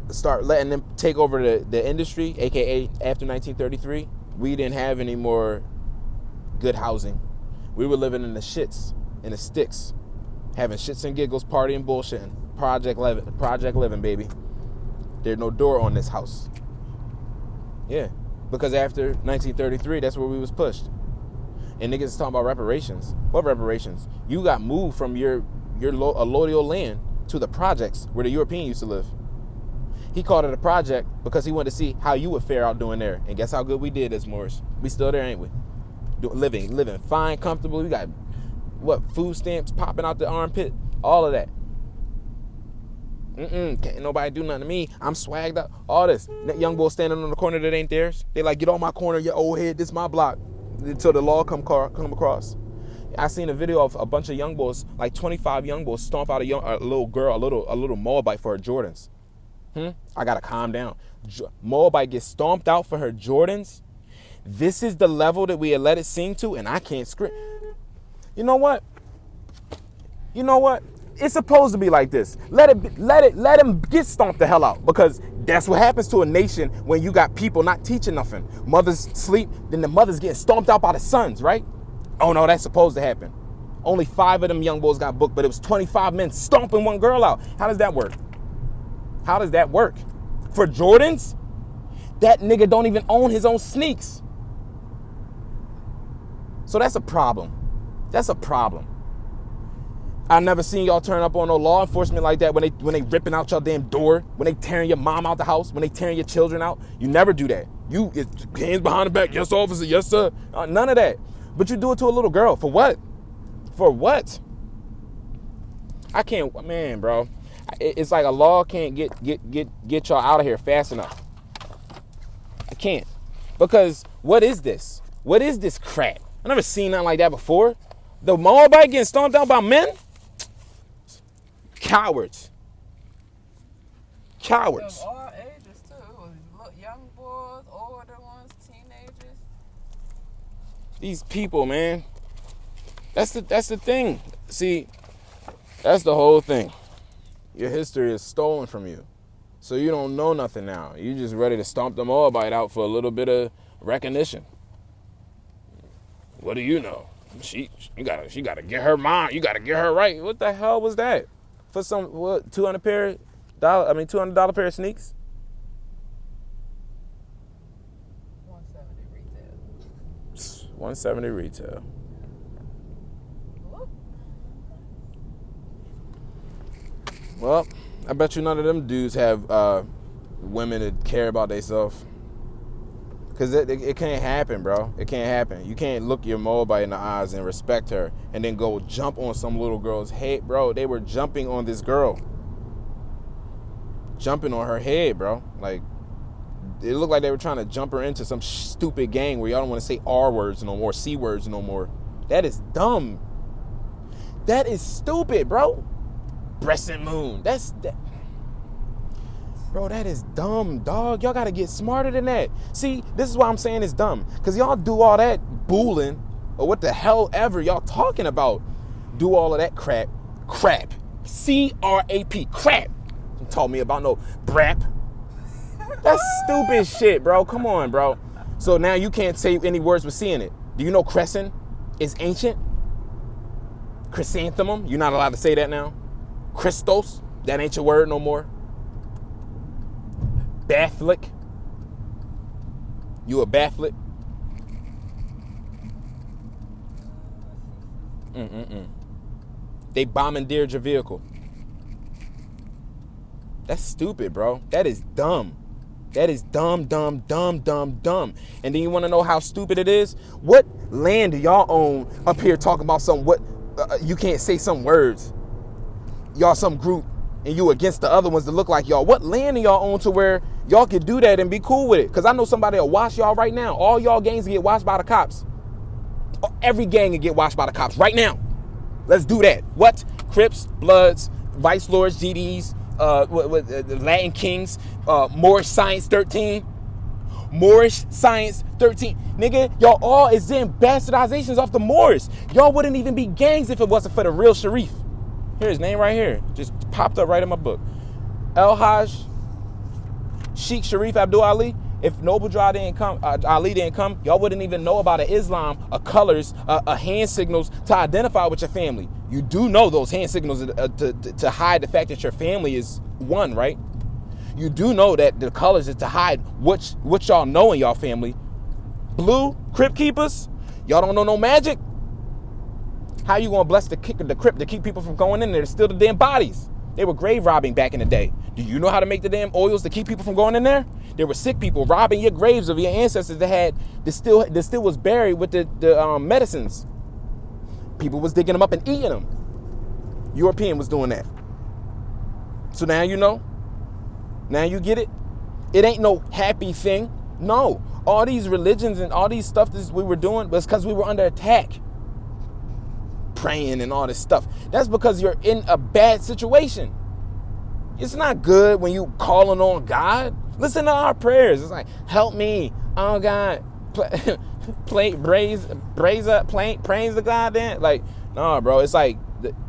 A: start letting them take over the industry, aka after 1933, we didn't have any more good housing. We were living in the shits, in the sticks, having shits and giggles, partying, bullshitting. Project living, baby. There's no door on this house. Yeah, because after 1933, that's where we was pushed. And niggas is talking about reparations. What reparations? You got moved from your allodial land to the projects where the European used to live. He called it a project because he wanted to see how you would fare out doing there. And guess how good we did as Moors? We still there, ain't we? Living fine, comfortable. We got, food stamps popping out the armpit? All of that. Can't nobody do nothing to me. I'm swagged up. All this. That young boy standing on the corner that ain't theirs. They like, get on my corner, you old head. This my block. Until the law come across. I seen a video of a bunch of young boys, like 25 young boys, stomp out a little girl, a little Moabite for her Jordans. I gotta calm down. Moabite gets stomped out for her Jordans. This is the level that we had let it sink to, and I can't scream. You know what? It's supposed to be like this. Let him get stomped the hell out, because that's what happens to a nation when you got people not teaching nothing. Mothers sleep, then the mothers get stomped out by the sons, right? Oh no, that's supposed to happen. Only 5 of them young boys got booked, but it was 25 men stomping one girl out. How does that work? How does that work? For Jordans? That nigga don't even own his own sneaks. So that's a problem. That's a problem. I never seen y'all turn up on no law enforcement like that when they ripping out your damn door, when they tearing your mom out the house, when they tearing your children out. You never do that. You hands behind the back, yes officer, yes sir. None of that. But you do it to a little girl. For what? For what? I can't, man, bro. It's like a law can't get y'all out of here fast enough. I can't. Because what is this? What is this crap? I never seen nothing like that before. The Moabite getting stomped out by men? Cowards. Cowards.
B: Of all ages too. It was young boys, older ones, teenagers.
A: These people, man. That's the thing. See, that's the whole thing. Your history is stolen from you. So you don't know nothing now. You just ready to stomp the Moabite out for a little bit of recognition. What do you know? You gotta get her mind. You gotta get her right. What the hell was that? For some what $200 pair of sneaks?
B: $170 retail.
A: $170 retail. Well, I bet you none of them dudes have women that care about themselves. Because it can't happen, bro. It can't happen. You can't look your Moabite in the eyes and respect her and then go jump on some little girl's head. Bro, they were jumping on this girl. Jumping on her head, bro. Like, it looked like they were trying to jump her into some stupid gang where y'all don't want to say R words no more, C words no more. That is dumb. That is stupid, bro. Crescent moon. Bro, that is dumb, dog. Y'all got to get smarter than that. See, this is why I'm saying it's dumb. Because y'all do all that booling or what the hell ever y'all talking about. Do all of that crap. Crap. C-R-A-P. Crap. Don't talk me about no brap. That's stupid shit, bro. Come on, bro. So now you can't say any words with C in it. Do you know crescent is ancient? Chrysanthemum, you're not allowed to say that now. Christos, that ain't your word no more. Bathlick, you a bathlick? They bombardeered your vehicle. That's stupid, bro. That is dumb. That is dumb. And then you want to know how stupid it is? What land do y'all own up here talking about you can't say some words. Y'all some group and you against the other ones that look like y'all. What land do y'all own to where y'all can do that and be cool with it? Because I know somebody will watch y'all right now. All y'all gangs get watched by the cops. Every gang will get watched by the cops right now. Let's do that. What? Crips, Bloods, Vice Lords, GDs, Latin Kings, Moorish Science 13. Moorish Science 13. Nigga, y'all all is then bastardizations off the Moors. Y'all wouldn't even be gangs if it wasn't for the real Sharif. Here, his name right here. Just popped up right in my book. El Hajj Sheikh Sharif Abdul Ali. If Noble Dra didn't come, Ali didn't come, y'all wouldn't even know about a Islam, a colors, a hand signals to identify with your family. You do know those hand signals to hide the fact that your family is one, right? You do know that the colors is to hide what y'all know in y'all family. Blue, Crypt Keepers, y'all don't know no magic. How you gonna bless the crypt to keep people from going in there to steal the damn bodies? They were grave robbing back in the day. Do you know how to make the damn oils to keep people from going in there? There were sick people robbing your graves of your ancestors that still was buried with the medicines. People was digging them up and eating them. European was doing that. So now you know. Now you get it. It ain't no happy thing. No, all these religions and all these stuff that we were doing was because we were under attack. praying and all this stuff. That's because you're in a bad situation. It's not good when you calling on God. Listen to our prayers. It's like, help me. Oh God. Praise the God then. Like, no, bro. It's like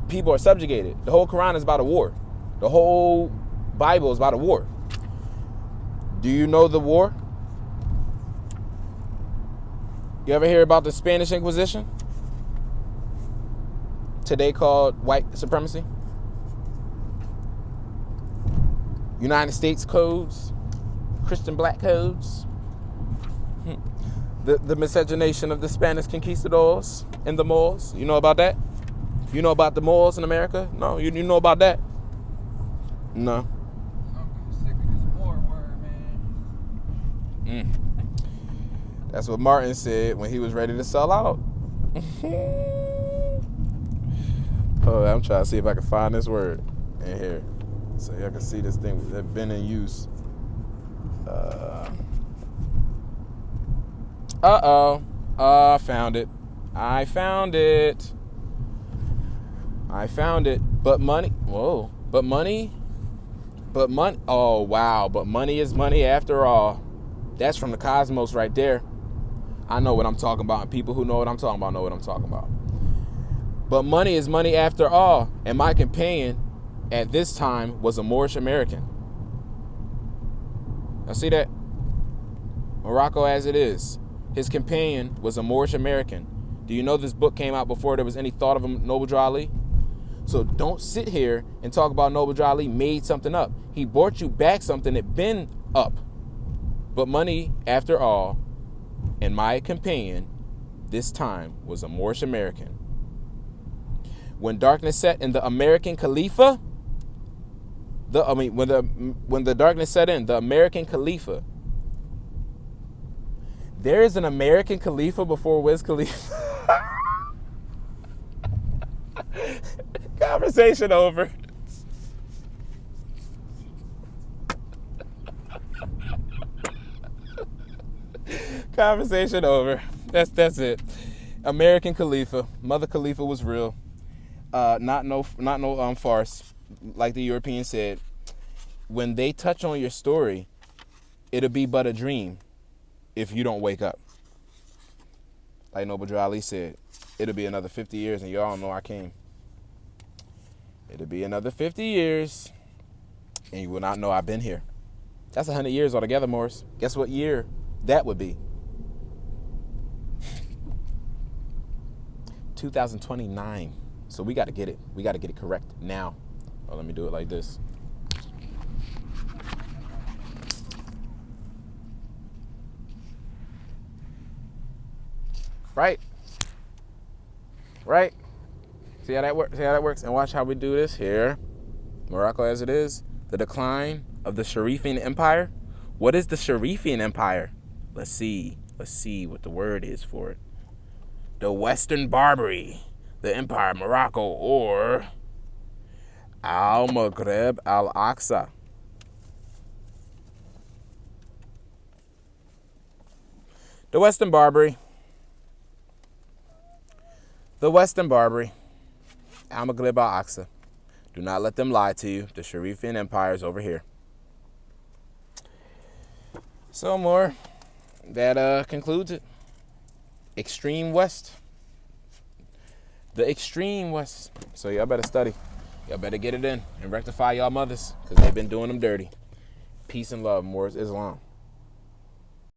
A: people are subjugated. The whole Quran is about a war. The whole Bible is about a war. Do you know the war? You ever hear about the Spanish Inquisition? Today called white supremacy. United States codes, Christian black codes, the miscegenation of the Spanish conquistadors and the Moors. You know about that? You know about the Moors in America? No, you know about that? No.
B: I'm sick of this war word, man.
A: That's what Martin said when he was ready to sell out. Oh, I'm trying to see if I can find this word in here. So y'all can see this thing that's been in use. I found it. But money. Oh, wow. But money is money after all. That's from the cosmos right there. I know what I'm talking about. And people who know what I'm talking about know what I'm talking about. But money is money after all. And my companion at this time was a Moorish American. Now see that? Morocco as it is. His companion was a Moorish American. Do you know this book came out before there was any thought of Noble Drew Ali? So don't sit here and talk about Noble Drew Ali made something up. He brought you back something that been up. But money, after all, and my companion this time was a Moorish American. When darkness set in the American Khalifa, when the darkness set in, the American Khalifa. There is an American Khalifa before Wiz Khalifa. Conversation over. Conversation over. That's it. American Khalifa. Mother Khalifa was real. Not no farce, like the Europeans said. When they touch on your story, it'll be but a dream if you don't wake up. Like Noble Drew Ali said, it'll be another 50 years and y'all know I came. It'll be another 50 years and you will not know I've been here. That's 100 years altogether, Morris. Guess what year that would be? 2029. So we got to get it. We got to get it correct now. Oh, let me do it like this. Right? See how that works? And watch how we do this here. Morocco as it is. The decline of the Sharifian Empire. What is the Sharifian Empire? Let's see what the word is for it. The Western Barbary, the Empire of Morocco, or Al-Maghreb Al-Aqsa. The Western Barbary, Al-Maghreb Al-Aqsa. Do not let them lie to you. The Sharifian Empire is over here. So more. That concludes it. Extreme West. The extreme West. So y'all better study. Y'all better get it in and rectify y'all mothers because they've been doing them dirty. Peace and love. More is Islam.